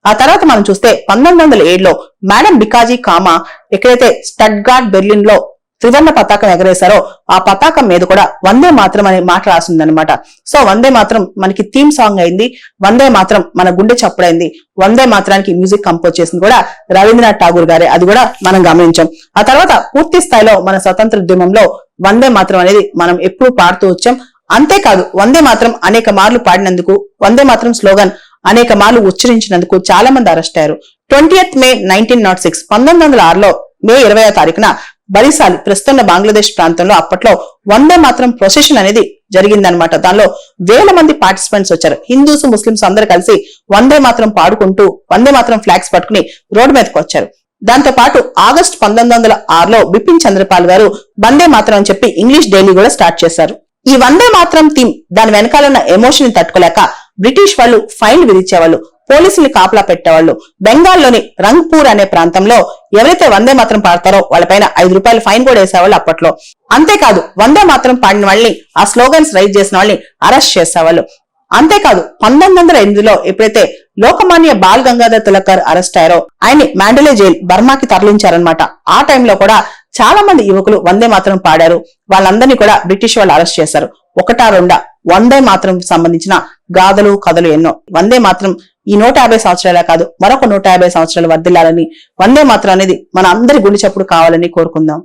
ఆ తర్వాత మనం చూస్తే 1907లో మేడం బికాజీ కామా ఎక్కడైతే స్టడ్గార్డ్ బెర్లిన్ లో త్రివర్ణ పతాకం ఎగరేశారో ఆ పతాకం మీద కూడా వందే మాత్రం అనే మాట రాసిందనమాట. సో వందే మాత్రం మనకి థీమ్ సాంగ్ అయింది, వందే మాత్రం మన గుండె చప్పుడైంది, వందే మాత్రానికి మ్యూజిక్ కంపోజ్ చేసింది కూడా రవీంద్రనాథ్ ఠాగూర్ గారే, అది కూడా మనం గమనించాం. ఆ తర్వాత పూర్తి స్థాయిలో మన స్వతంత్ర ఉద్యమంలో వందే మాత్రం అనేది మనం ఎప్పుడూ పాడుతూ వచ్చాం. అంతేకాదు వందే మాత్రం అనేక మార్లు పాడినందుకు, వందే మాత్రం స్లోగన్ అనేక మార్లు ఉచ్చరించినందుకు చాలా మంది అరెస్ట్ అయ్యారు. 20th May 1906 1906లో మే 20వ తారీఖున బరిసాలి ప్రస్తుతం బంగ్లాదేశ్ ప్రాంతంలో అప్పట్లో వందే మాత్రం ప్రొసెషన్ అనేది జరిగిందనమాట. దానిలో వేల మంది పార్టిసిపెంట్స్ వచ్చారు. హిందూస్ ముస్లింస్ అందరూ కలిసి వందే మాత్రం పాడుకుంటూ వందే మాత్రం ఫ్లాగ్స్ పట్టుకుని రోడ్డు మీదకి వచ్చారు. దాంతో పాటు ఆగస్టు 1906లో బిపిన్ చంద్రపాల్ గారు వందే మాత్రం అని చెప్పి ఇంగ్లీష్ డైలీ కూడా స్టార్ట్ చేశారు. ఈ వందే మాత్రం థీమ్ దాని వెనకాల ఉన్న ఎమోషన్ తట్టుకోలేక బ్రిటిష్ వాళ్ళు ఫైన్ విధించేవాళ్ళు, పోలీసుల్ని కాపలా పెట్టేవాళ్ళు. బెంగాల్లోని రంగ్పూర్ అనే ప్రాంతంలో ఎవరైతే వందే మాత్రం పాడతారో వాళ్ళపైన 5 రూపాయలు ఫైన్ కూడా వేసేవాళ్ళు అప్పట్లో. అంతేకాదు వందే మాత్రం పాడిన వాళ్ళని, ఆ స్లోగన్స్ రైజ్ చేసిన వాళ్ళని అరెస్ట్ చేసేవాళ్ళు. అంతేకాదు 1908లో ఎప్పుడైతే లోకమాన్య బాల్ గంగాధర్ తిలక్ గారు అరెస్ట్ అయ్యారో ఆయన్ని మాండలే జైల్ బర్మాకి తరలించారనమాట. ఆ టైంలో కూడా చాలా మంది యువకులు వందే మాత్రం పాడారు. వాళ్ళందరినీ కూడా బ్రిటిష్ వాళ్ళు అరెస్ట్ చేశారు. ఒకటా రెండా వందే మాత్రం సంబంధించిన గాథలు కథలు ఎన్నో. వందే మాత్రం ఈ 150 సంవత్సరాలే కాదు, మరొక 150 సంవత్సరాలు వర్ధిల్లాలని, వందే మాత్రం అనేది మన అందరి గుండె చప్పుడు కావాలని కోరుకుందాం.